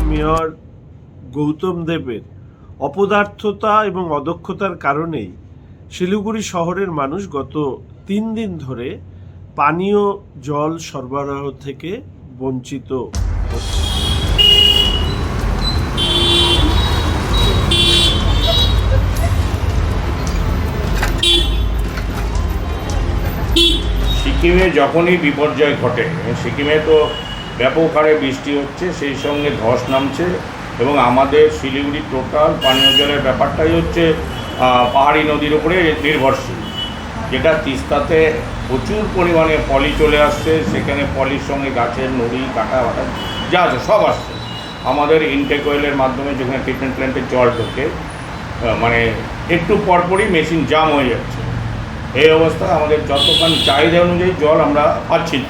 Mayor Gautam দেবের অপদার্থতা এবং অদক্ষতার কারণেই শিলিগুড়ি শহরের মানুষ গত 3 দিন ধরে পানীয় জল সরবরাহ থেকে বঞ্চিত হচ্ছে। সিকিমে যখনই বিপর্যয় ঘটে, সিকিমে তো ব্যাপক হারে বৃষ্টি হচ্ছে, সেই সঙ্গে ধস নামছে, এবং আমাদের শিলিগুড়ি টোটাল পানীয় জলের ব্যাপারটাই হচ্ছে পাহাড়ি নদীর উপরে নির্ভরশীল, যেটা তিস্তাতে প্রচুর পরিমাণে পলি চলে আসছে। সেখানে পলির সঙ্গে গাছের নুড়ি কাটা বাটা যা আছে সব আসছে। আমাদের ইনটেক ওয়েলের মাধ্যমে যেখানে ট্রিটমেন্ট প্ল্যান্টের জল ঢোকে, মানে একটু পরপরই মেশিন জাম হয়ে যাচ্ছে। এই অবস্থায় আমাদের যতক্ষণ চাহিদা অনুযায়ী জল আমরা পাচ্ছি না।